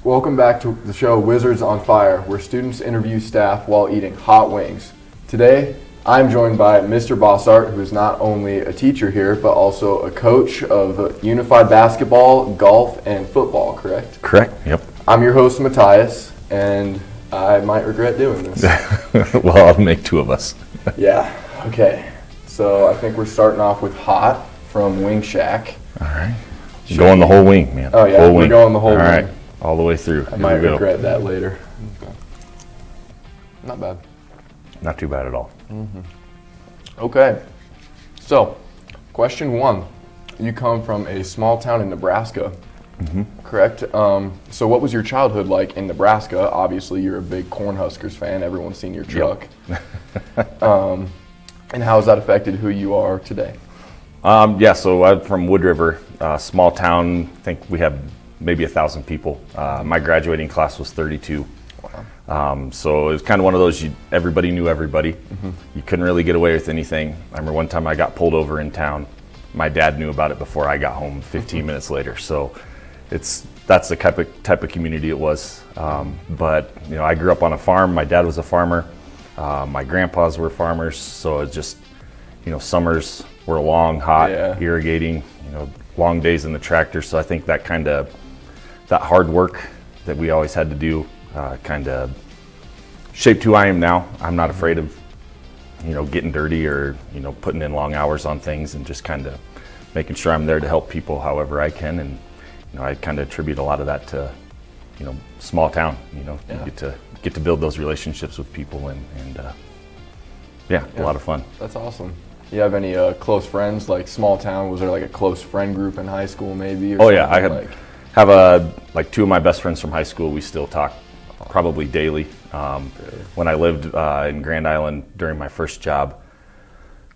Welcome back to the show Wizards on Fire, where students interview staff while eating hot wings. Today, I'm joined by Mr. Boshart, who is not only a teacher here, but also a coach of unified basketball, golf, and football, correct? Correct, yep. I'm your host, Matyas, and I might regret doing this. Well, I'll make two of us. Yeah, okay. So I think we're starting off with hot from Wing Shack. All right. Going the whole wing, man. Oh, yeah, whole we're wing. going the whole All wing. right, all the way through. I might regret that later. Okay. Not bad. Not too bad at all. Mm-hmm. Okay, so question one. You come from a small town in Nebraska, correct? So what was your childhood like in Nebraska? Obviously, you're a big Cornhuskers fan. Everyone's seen your truck. Yep. And how has that affected who you are today? So I'm from Wood River, small town. I think we have maybe 1,000 people. My graduating class was 32. Wow. So it was kind of one of those, everybody knew everybody. Mm-hmm. You couldn't really get away with anything. I remember one time I got pulled over in town. My dad knew about it before I got home 15 minutes later. So that's the type of community it was. But I grew up on a farm. My dad was a farmer. My grandpas were farmers. So it just, summers were long, hot, irrigating, long days in the tractor. So I think that hard work that we always had to do kind of shaped who I am now. I'm not afraid of, getting dirty or, putting in long hours on things and just kind of making sure I'm there to help people however I can. And, I kind of attribute a lot of that to, small town, you get to build those relationships with people and a lot of fun. That's awesome. You have any close friends, like small town? Was there like a close friend group in high school maybe? Or I have two of my best friends from high school. We still talk probably daily. When I lived in Grand Island during my first job,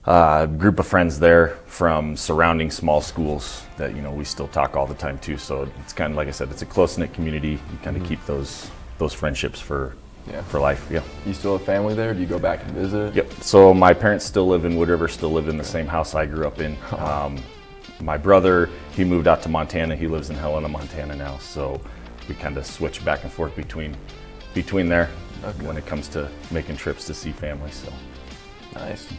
a group of friends there from surrounding small schools that we still talk all the time too. So it's kind of, like I said, it's a close-knit community. You kind of keep those friendships for life. Yeah. You still have family there? Do you go back and visit? Yep. So my parents still live in Wood River, still live in the same house I grew up in. My brother, he moved out to Montana. He lives in Helena, Montana now. So we kind of switch back and forth between there when it comes to making trips to see family. So nice.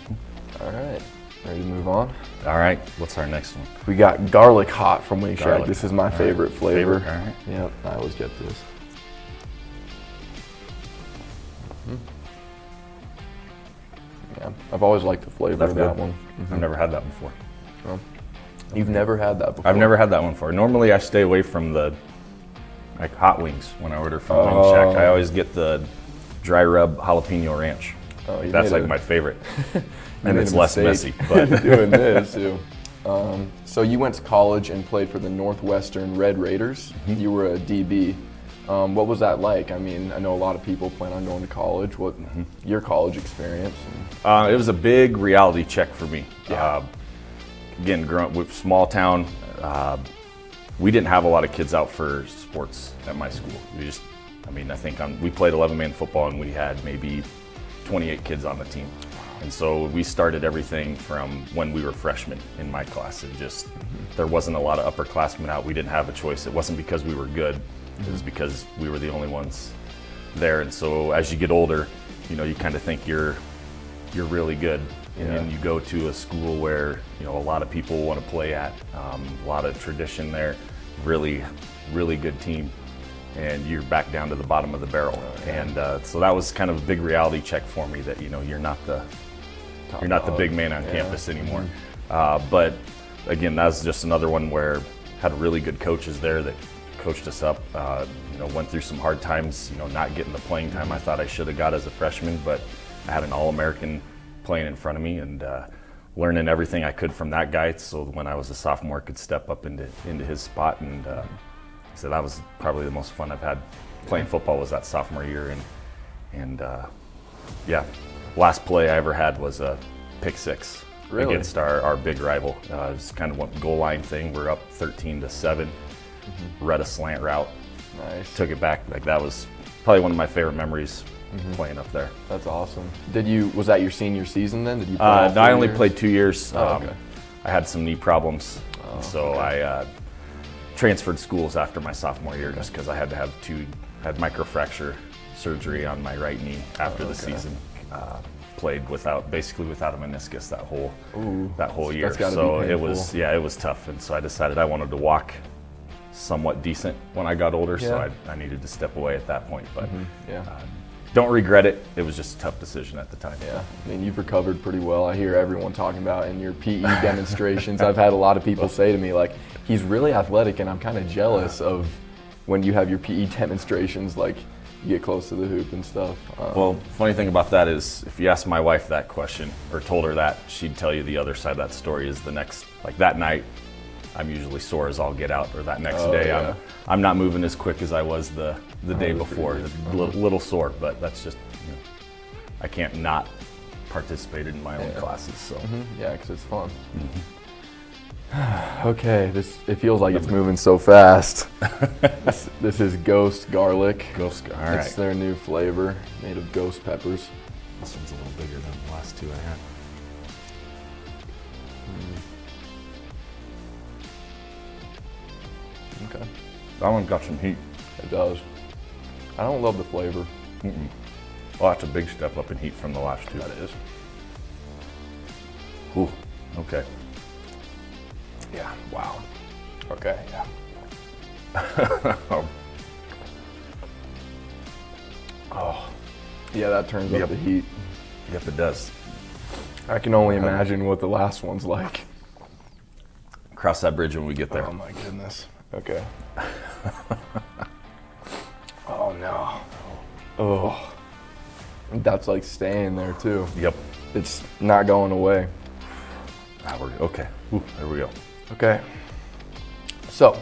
All right. Ready to move on? All right. What's our next one? We got garlic hot from Wing Shack. This is my favorite flavor. All right. Yep. I always get this. Yeah, I've always liked the flavor of that one. I've never had that before. Well, you've never had that before? I've never had that one before. Normally I stay away from the hot wings when I order from Wing Shack. I always get the dry rub jalapeno ranch. That's my favorite. And it's less messy. But doing this too. So you went to college and played for the Northwestern Red Raiders. Mm-hmm. You were a DB. What was that like? I mean, I know a lot of people plan on going to college. What your college experience? It was a big reality check for me. Yeah. Again, growing up with small town, we didn't have a lot of kids out for sports at my school. I think we played 11-man football and we had maybe 28 kids on the team. And so we started everything from when we were freshmen in my class. There wasn't a lot of upperclassmen out. We didn't have a choice. It wasn't because we were good. It was because we were the only ones there. And so as you get older, you kind of think you're really good. Yeah. And you go to a school where, a lot of people want to play at, a lot of tradition there, really, really good team. And you're back down to the bottom of the barrel. And so that was kind of a big reality check for me that, you're not the big man on campus anymore. But again, that was just another one where had really good coaches there that coached us up, went through some hard times, not getting the playing time I thought I should have got as a freshman, but I had an All-American playing in front of me and learning everything I could from that guy. So when I was a sophomore, I could step up into his spot. And so that was probably the most fun I've had playing football was that sophomore year. And last play I ever had was a pick six against our big rival. It was kind of one goal line thing. We're up 13-7. Read a slant route, took it back. That was probably one of my favorite memories playing up there. That's awesome. Was that your senior season then? Did you play no, I only played 2 years. I had some knee problems, so I transferred schools after my sophomore year just because I had to have had microfracture surgery on my right knee after the season. Played basically without a meniscus that whole year. So it was tough. And so I decided I wanted to walk somewhat decent when I got older. So I needed to step away at that point. But don't regret it. It was just a tough decision at the time. Yeah, I mean, you've recovered pretty well. I hear everyone talking about in your PE demonstrations. I've had a lot of people say to me, like, he's really athletic, and I'm kind of jealous of when you have your PE demonstrations, like, you get close to the hoop and stuff. Well, funny thing about that is if you asked my wife that question or told her that, she'd tell you the other side of that story is that night, I'm usually sore as all get out, or that next day I'm not moving as quick as I was the day before. A little sore, but that's just, I can't not participate in my own classes. So yeah, because it's fun. Okay, it feels like it's moving so fast. This is Ghost Garlic. All right. It's their new flavor, made of ghost peppers. This one's a little bigger than the last two I had. Okay. That one got some heat. It does. I don't love the flavor. Well, that's a big step up in heat from the last two. That is. Ooh, okay. Yeah, wow. Okay, yeah. Oh, yeah, that turns up the heat. Yep, it does. I can only imagine what the last one's like. Cross that bridge when we get there. Oh my goodness. Okay. Oh no. Oh. That's like staying there too. Yep. It's not going away. Okay. Ooh, there we go. Okay. So,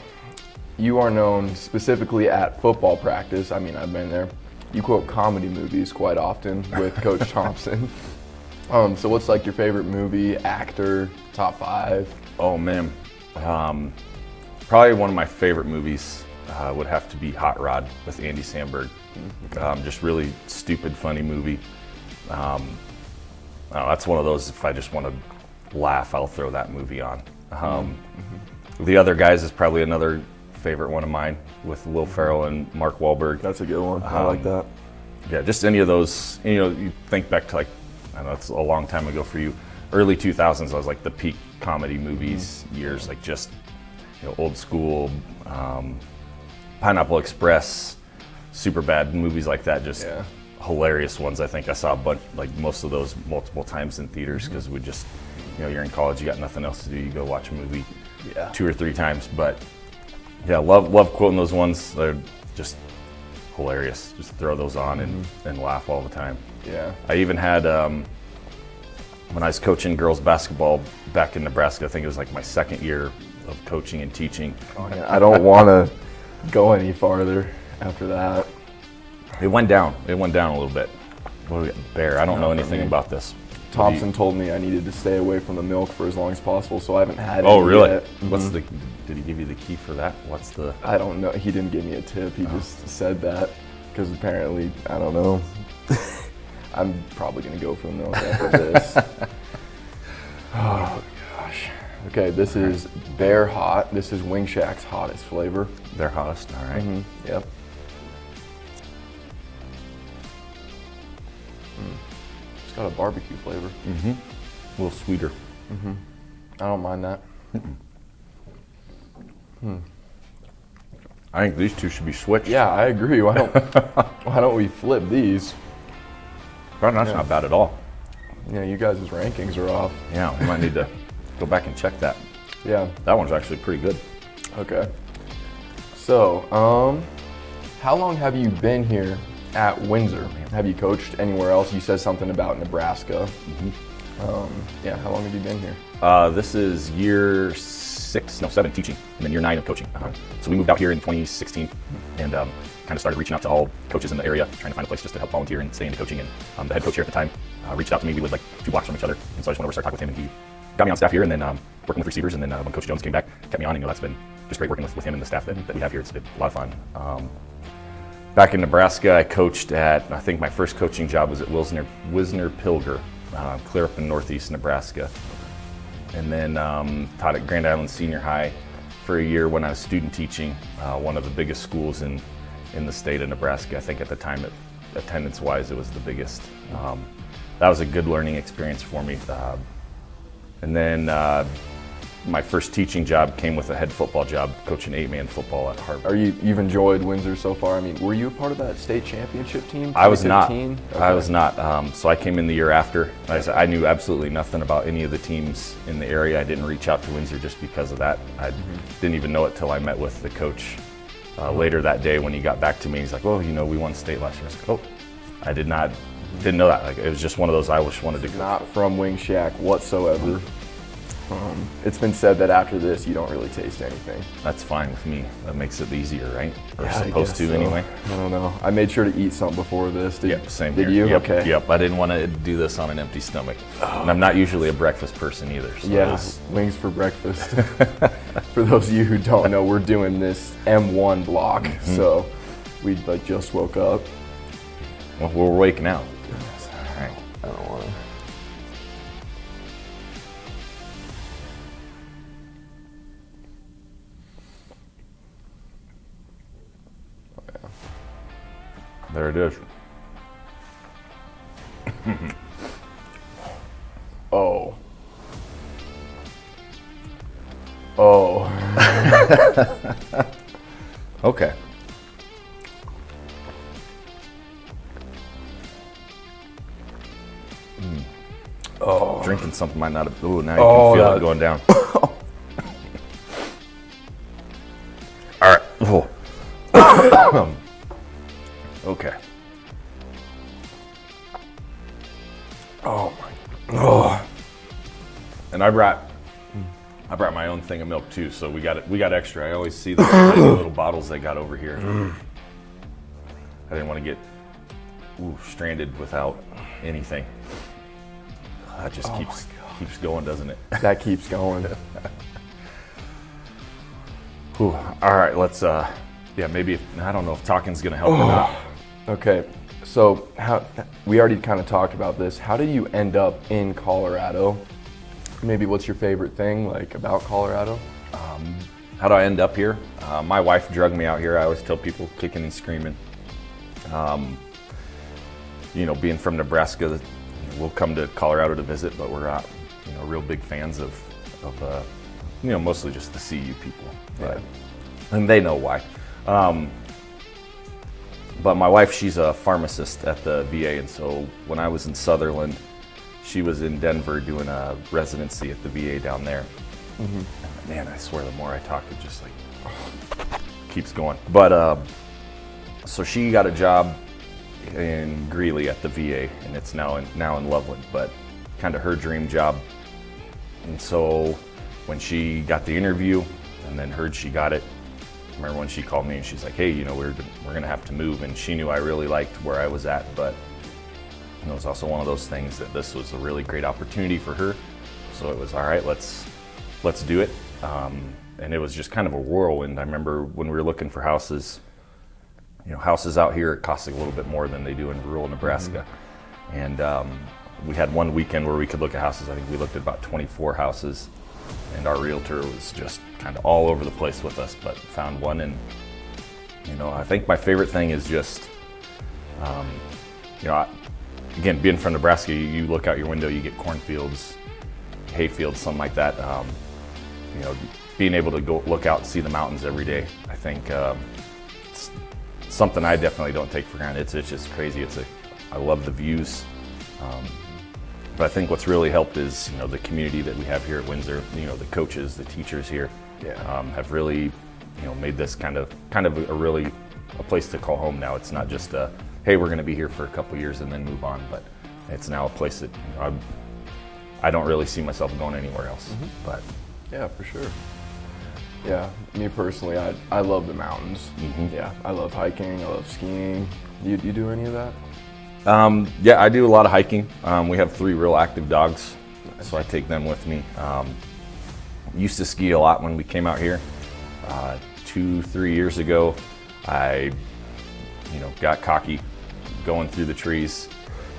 you are known specifically at football practice. I mean, I've been there. You quote comedy movies quite often with Coach Thompson. So what's like your favorite movie, actor, top 5? Oh man. Probably one of my favorite movies would have to be Hot Rod with Andy Samberg. Just really stupid, funny movie. That's one of those, if I just want to laugh, I'll throw that movie on. The Other Guys is probably another favorite one of mine with Will Ferrell and Mark Wahlberg. That's a good one. I like that. Yeah, just any of those, you think back to like, I know it's a long time ago for you, early 2000s, I was like the peak comedy movies years, like just, old school, Pineapple Express, Superbad, movies like that, just hilarious ones. I think I saw most of those multiple times in theaters because we just, you're in college, you got nothing else to do, you go watch a movie 2 or 3 times. But yeah, love quoting those ones. They're just hilarious. Just throw those on and laugh all the time. Yeah. I even had, when I was coaching girls basketball back in Nebraska, I think it was like my second year of coaching and teaching. Oh, yeah. I don't want to go any farther after that. It went down a little bit. What do we got? Bear. I don't know anything about this. Thompson told me I needed to stay away from the milk for as long as possible, so I haven't had it. Oh, really? Yet. Did he give you the key for that? I don't know. He didn't give me a tip. He just said that because apparently, I don't know. I'm probably going to go for the milk after this. Oh, gosh. Okay, this is Bear Hot. This is Wing Shack's hottest flavor. Their hottest, all right. Yep. It's got a barbecue flavor. A little sweeter. I don't mind that. I think these two should be switched. Yeah, I agree. Why don't we flip these? That's not bad at all. Yeah, you guys' rankings are off. Yeah, we might need to go back and check that. Yeah. That one's actually pretty good. Okay. So, how long have you been here at Windsor? Have you coached anywhere else? You said something about Nebraska. Yeah, how long have you been here? This is year 7 teaching, and then year 9 of coaching. So we moved out here in 2016 and kind of started reaching out to all coaches in the area, trying to find a place just to help volunteer and stay into coaching. And the head coach here at the time reached out to me. We lived like 2 blocks from each other, and so I just went over to start talking with him, and he got me on staff here, and then working with receivers. And then when Coach Jones came back, kept me on, and that's been just great working with him and the staff that we have here. It's been a lot of fun. Back in Nebraska, I coached at, I think my first coaching job was at Wisner Pilger, clear up in northeast Nebraska. And then taught at Grand Island Senior High for a year when I was student teaching one of the biggest schools in the state of Nebraska. I think at the time, attendance-wise, it was the biggest. That was a good learning experience for me. And then my first teaching job came with a head football job, coaching 8-man football at Harvard. You've enjoyed Windsor so far? I mean, were you a part of that state championship team? I was not. Okay. I was not. So I came in the year after. I knew absolutely nothing about any of the teams in the area. I didn't reach out to Windsor just because of that. I didn't even know it till I met with the coach later that day when he got back to me. He's like, "Oh, we won state last year." I was like, "Oh, I didn't know that." Like, it was just one of those I just wanted to go. Not from Wing Shack whatsoever. It's been said that after this, you don't really taste anything. That's fine with me. That makes it easier, right? Or Yeah, supposed to, so. anyway. I don't know. I made sure to eat something before this. Yep, same Did here. you? Yep, Okay. Yep. I didn't want to do this on an empty stomach. And I'm not usually a breakfast person either. So Yeah, wings for breakfast. For those of you who don't know, we're doing this M1 block, so we just woke up. Well, we're waking out. All right. I don't want to. There it is. Oh. Oh. Okay. Oh. Drinking something might not have. Ooh, now you Oh, can feel that- it going down. All right. Oh. Okay. Oh my. Oh. And I brought my own thing of milk too, so we got extra. I always see the little bottles they got over here. I didn't want to get stranded without anything. That just keeps going, doesn't it? That keeps going. Whew. All right, let's. Maybe I don't know if talking's gonna help or not. Okay, so we already kind of talked about this. How did you end up in Colorado? Maybe what's your favorite thing about Colorado? How did I end up here? My wife drugged me out here. I always tell people, kicking and screaming. Being from Nebraska, we'll come to Colorado to visit, but we're not, real big fans of mostly just the CU people. Yeah. And they know why. But my wife, she's a pharmacist at the VA, and so when I was in Sutherland, she was in Denver doing a residency at the VA down there. Mm-hmm. Man, I swear the more I talk, it just keeps going. But so she got a job in Greeley at the VA, and it's now in Loveland, but kind of her dream job. And so when she got the interview and then heard she got it, I remember when she called me and she's like, "Hey, we're gonna have to move," and she knew I really liked where I was at, but it was also one of those things that this was a really great opportunity for her. So it was all right. Let's do it. And it was just kind of a whirlwind. I remember when we were looking for houses. Houses out here, it costs a little bit more than they do in rural Nebraska. Mm-hmm. And we had one weekend where we could look at houses. I think we looked at about 24 houses, and our realtor was just kind of all over the place with us, but found one. And I think my favorite thing is just again, being from Nebraska, you look out your window, you get cornfields, hayfields, something like that. Being able to go look out and see the mountains every day, I think it's something I definitely don't take for granted. It's just crazy. I love the views. But I think what's really helped is, the community that we have here at Windsor, the coaches, the teachers here, have really, made this kind of a place to call home now. It's not just hey, we're going to be here for a couple years and then move on, but it's now a place that I don't really see myself going anywhere else. Mm-hmm. But yeah, for sure. Yeah, me personally, I love the mountains. Mm-hmm. Yeah, I love hiking. I love skiing. You do any of that? Yeah, I do a lot of hiking. We have 3 real active dogs, so I take them with me. Used to ski a lot when we came out here. 2-3 years ago, I got cocky going through the trees,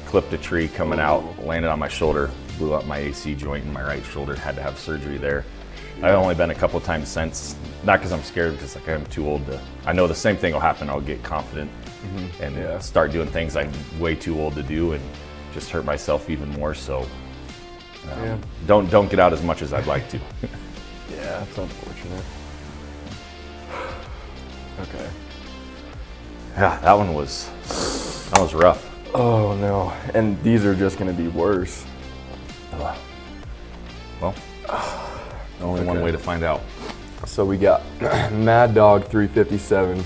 clipped a tree coming out, landed on my shoulder, blew up my AC joint in my right shoulder, had to have surgery there. I've only been a couple times since, not because I'm scared, because like I'm too old to. I know the same thing will happen. I'll get confident and start doing things I'm way too old to do, and just hurt myself even more. So don't get out as much as I'd like to. Yeah, it's unfortunate. Okay. Yeah, that was rough. Oh no, and these are just going to be worse. Well, only one way to find out. So we got Mad Dog 357.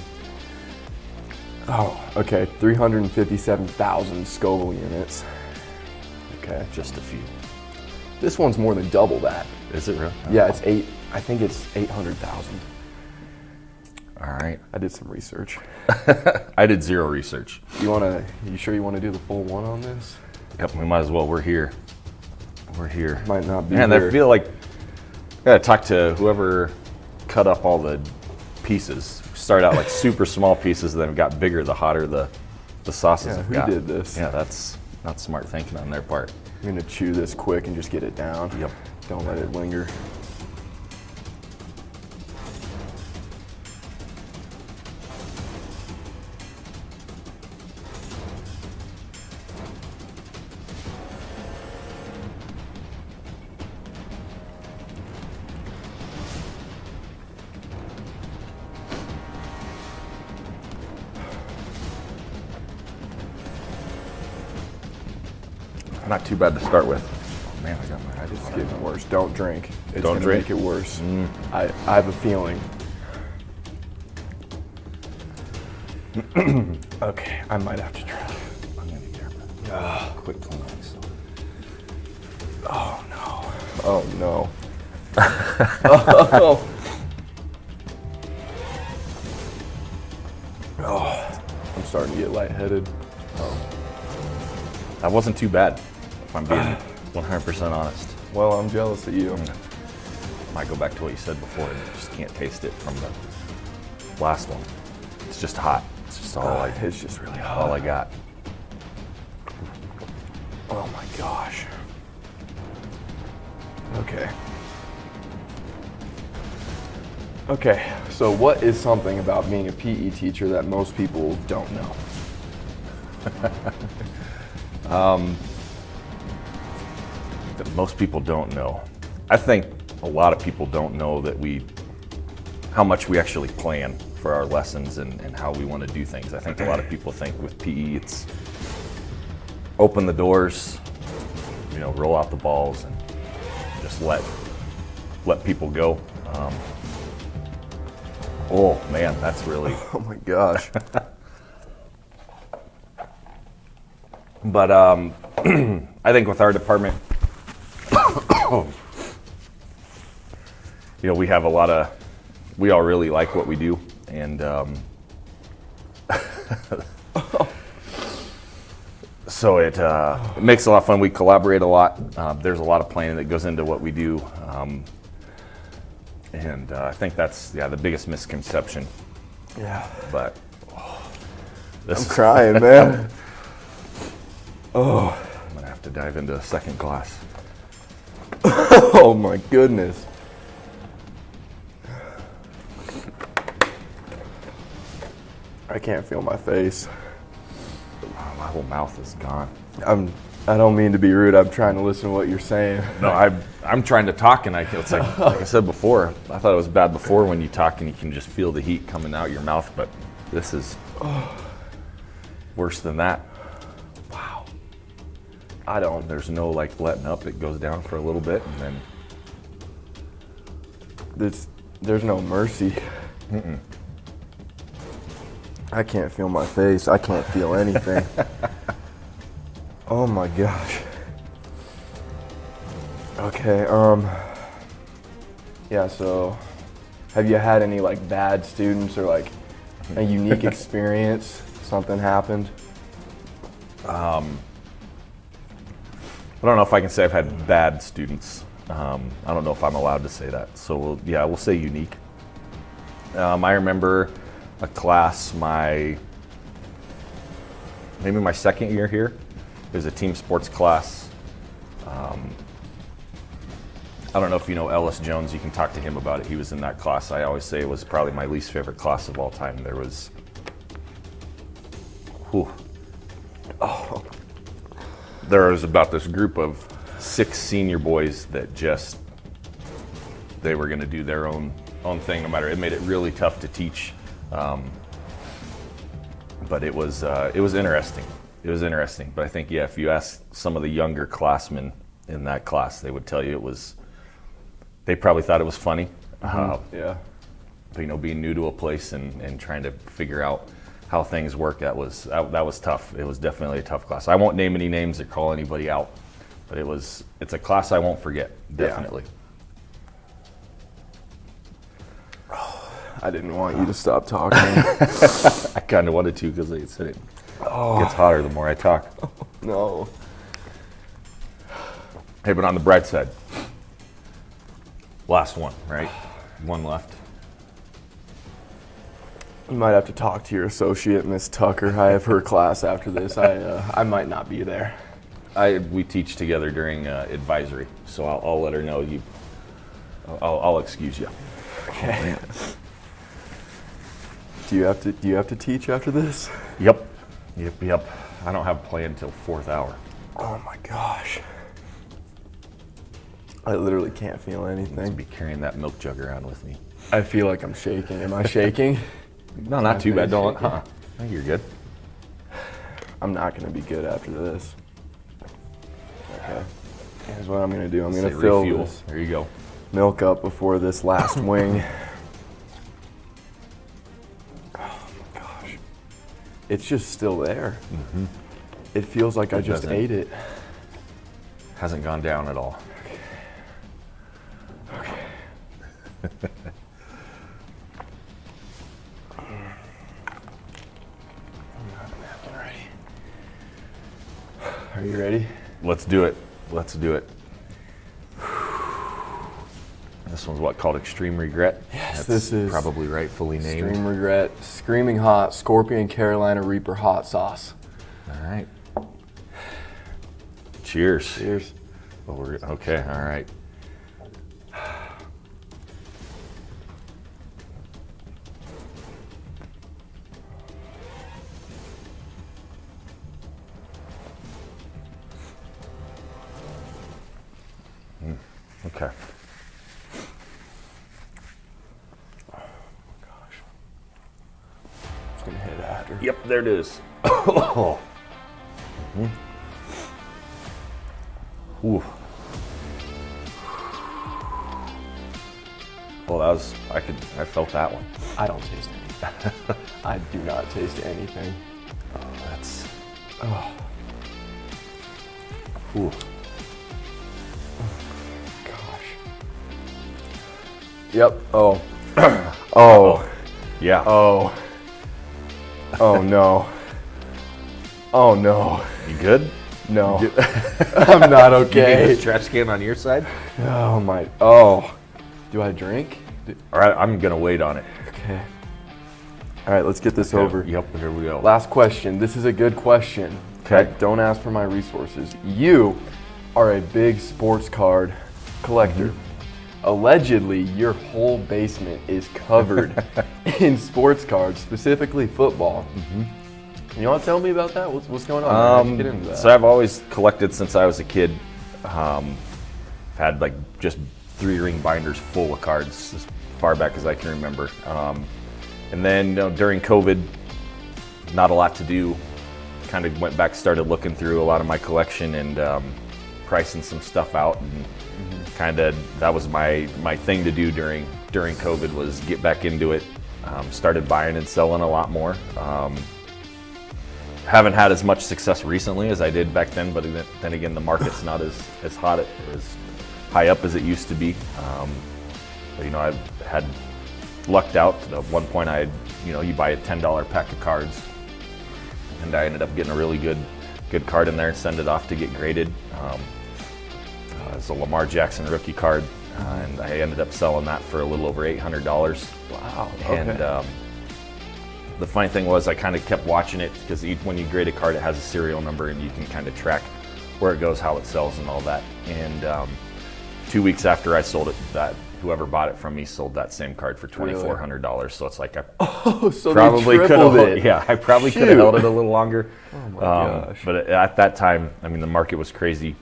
Oh, okay, 357,000 Scoville units. Okay. Just a few. This one's more than double that. Is it really? Yeah, I think it's 800,000. All right. I did some research. I did zero research. You sure you want to do the full one on this? Yep, we might as well. We're here. Might not be Man, here. I feel like I gotta talk to whoever cut up all the pieces. Start out like super small pieces, then it got bigger the hotter the sauces have got. Who did this? Yeah, that's not smart thinking on their part. I'm going to chew this quick and just get it down. Yep. Don't let it linger. Not too bad to start with. Oh man, I got my eyes. It's getting worse. Don't drink. It's Don't gonna drink. make it worse. I have a feeling. Okay, I might have to try. I'm gonna be careful. Quick cleanse. Oh no. Oh no. Oh. Oh. I'm starting to get lightheaded. That wasn't too bad, if I'm being 100% honest. Well, I'm jealous of you. Might go back to what you said before. I just can't taste it from the last one. It's just hot. It's just It's just really hot. all I got. Oh my gosh. Okay. Okay, so what is something about being a PE teacher that most people don't know? That most people don't know. I think a lot of people don't know that how much we actually plan for our lessons and how we want to do things. I think a lot of people think with PE it's open the doors, roll out the balls and just let people go. Oh man, that's really. Oh my gosh. But I think with our department, we have we all really like what we do, and so it makes a lot of fun. We collaborate a lot. There's a lot of planning that goes into what we do, and I think that's the biggest misconception. Yeah. But I'm crying, man. Oh. I'm gonna have to dive into a second glass. Oh my goodness. I can't feel my face. My whole mouth is gone. I don't mean to be rude. I'm trying to listen to what you're saying. No, I'm trying to talk, and it's like I said before. I thought it was bad before when you talk and you can just feel the heat coming out your mouth, but this is worse than that. Wow. There's no letting up. It goes down for a little bit, and then There's no mercy. I can't feel my face. I can't feel anything. Oh my gosh. Okay, yeah, so have you had any bad students or a unique experience? Something happened? I don't know if I can say I've had bad students. I don't know if I'm allowed to say that. So we'll say unique. I remember a class, maybe my second year here. It was a team sports class. I don't know if you know Ellis Jones. You can talk to him about it. He was in that class. I always say it was probably my least favorite class of all time. There was, there was about this group of 6 senior boys that just, they were going to do their own thing no matter. It made it really tough to teach, but it was interesting. It was interesting. But I think, yeah, if you ask some of the younger classmen in that class, they would tell you it was. They probably thought it was funny. Yeah. But, you know, being new to a place and trying to figure out how things work, that was tough. It was definitely a tough class. I won't name any names or call anybody out, but it's a class I won't forget, definitely. Yeah. I didn't want you to stop talking. I kind of wanted to because it gets hotter the more I talk. No. Hey, but on the bright side, last one, right? One left. You might have to talk to your associate, Miss Tucker. I have her class after this. I might not be there. We teach together during advisory, so I'll let her know. I'll excuse you. Okay. Do you have to teach after this? Yep. I don't have a plan until 4th hour. Oh my gosh. I literally can't feel anything. I'll be carrying that milk jug around with me. I feel like I'm shaking. Am I shaking? No, not too bad. Don't. I think you're good. I'm not going to be good after this. Okay. Here's what I'm going to do. I'm going to fill this There you go. milk up before this last wing. Oh my gosh. It's just still there. Mm-hmm. It feels like I just ate it. Hasn't gone down at all. Okay. Are you ready? Let's do it. This one's called Extreme Regret? Yes, That's this is probably rightfully named. Extreme Regret, Screaming Hot, Scorpion Carolina Reaper Hot Sauce. All right. Cheers. Cheers. Okay, all right. Okay. Oh gosh. It's gonna hit after. Yep, there it is. Oh. Mm-hmm. Ooh. Well, I felt that one. I don't taste anything. I do not taste anything. Oh. Ooh. Yep. Oh. Oh. Yeah. Oh. Oh no. Oh no. You good? No. I'm not okay. You need a trash can on your side? Oh my. Oh. Do I drink? All right, I'm gonna wait on it. Okay. All right, let's get this over. Yep, here we go. Last question. This is a good question. Okay. Don't ask for my resources. You are a big sports card collector. Mm-hmm. Allegedly, your whole basement is covered in sports cards, specifically football. Mm-hmm. You want to tell me about that? What's going on? Get into that. So I've always collected since I was a kid. Had like just 3-ring binders full of cards as far back as I can remember. And then during COVID, not a lot to do. Kind of went back, started looking through a lot of my collection and pricing some stuff out. And kind of that was my thing to do during COVID was get back into it. Started buying and selling a lot more. Haven't had as much success recently as I did back then, but then again, the market's not as hot, as high up as it used to be. But, I've had lucked out. At one point, you buy a $10 pack of cards, and I ended up getting a really good card in there and send it off to get graded. It's a Lamar Jackson rookie card, and I ended up selling that for a little over $800. Wow. Okay. And the funny thing was I kind of kept watching it because when you grade a card, it has a serial number and you can kind of track where it goes, how it sells and all that. And 2 weeks after I sold it, that whoever bought it from me sold that same card for $2,400. So it's like I so probably could have. Yeah, I probably could have held it a little longer. Oh my gosh! But at that time, I mean, the market was crazy.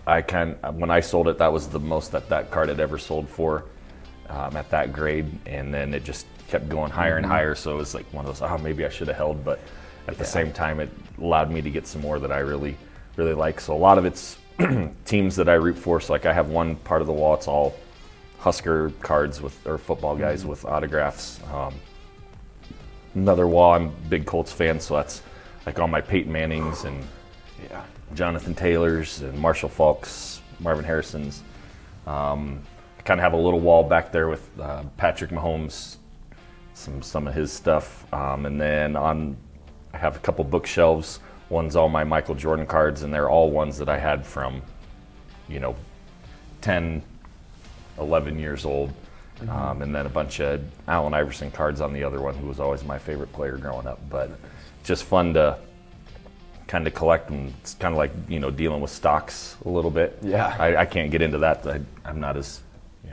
When I sold it, that was the most that card had ever sold for at that grade, and then it just kept going higher and higher. So it was like one of those, maybe I should have held, but at the same time, it allowed me to get some more that I really, really like. So a lot of it's teams that I root for. So like I have one part of the wall, it's all Husker cards or football guys with autographs. Another wall, I'm a big Colts fan, so that's like all my Peyton Mannings and Jonathan Taylors and Marshall Faulks, Marvin Harrisons. I kind of have a little wall back there with Patrick Mahomes, some of his stuff, and then I have a couple bookshelves. One's all my Michael Jordan cards, and they're all ones that I had from, 10, 11 years old. And then a bunch of Allen Iverson cards on the other one, who was always my favorite player growing up. But just fun to kind of collect, and it's kind of like, dealing with stocks a little bit. Yeah. I can't get into that. I'm not as,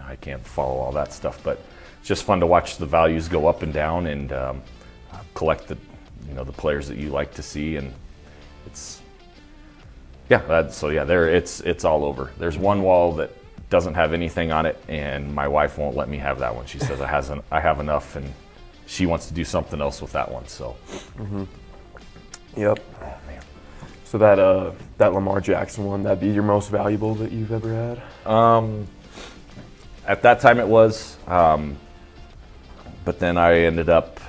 I can't follow all that stuff, but it's just fun to watch the values go up and down, and collect the players that you like to see. And it's, it's all over. There's one wall that doesn't have anything on it, and my wife won't let me have that one. She says I have enough, and she wants to do something else with that one. So, Yep. Oh man. So that Lamar Jackson one, that'd be your most valuable that you've ever had? At that time it was, but then I ended up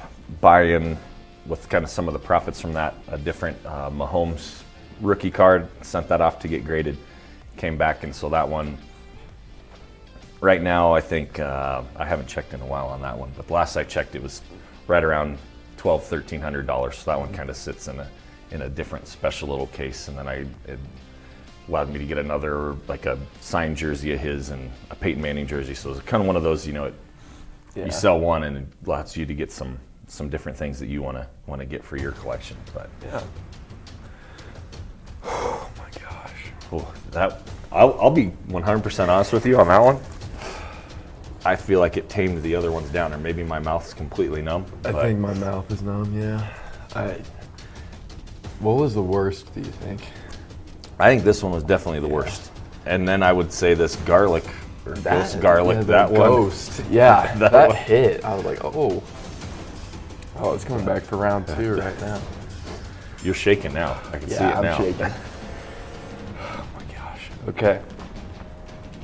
buying, with kind of some of the profits from that, a different Mahomes rookie card. Sent that off to get graded. Came back, and so that one. Right now, I think I haven't checked in a while on that one, but the last I checked, it was right around $1,200-$1,300. So that one kind of sits in a different special little case, and then it allowed me to get another, like a signed jersey of his and a Peyton Manning jersey. So it's kind of one of those, you sell one and it allows you to get some different things that you want to get for your collection. But yeah. Oh my gosh. Cool. I'll be 100% honest with you on that one. I feel like it tamed the other ones down, or maybe my mouth's completely numb. I think my mouth is numb, yeah. What was the worst, do you think? I think this one was definitely the worst. And then I would say this garlic, or ghost garlic, that one. Ghost, yeah, that one hit. I was like, oh, it's coming back for round 2 right now. You're shaking now. I can see it now. Yeah, I'm shaking. Oh my gosh. Okay.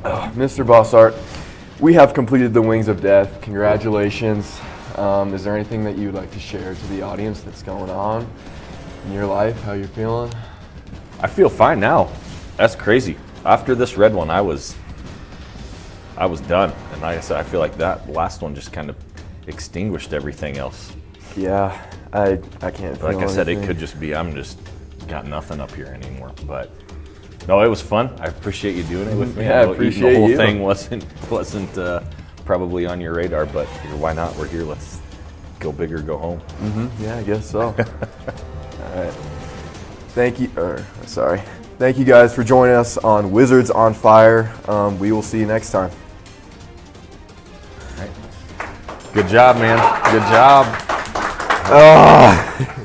Mr. Boshart, we have completed the Wings of Death. Congratulations. Is there anything that you'd like to share to the audience that's going on in your life? How you're feeling? I feel fine now. That's crazy. After this red one, I was done. And like I said, I feel like that last one just kind of extinguished everything else. Yeah, I can't feel Like I said, anything. it could just be I'm just got nothing up here anymore. But no, it was fun. I appreciate you doing it with me. Yeah, I know appreciate the whole you. thing wasn't probably on your radar, but why not? We're here. Let's go big or go home. Yeah, I guess so. All right. Thank you guys for joining us on Wizards on Fire. We will see you next time. All right. Good job, man. Good job. Oh.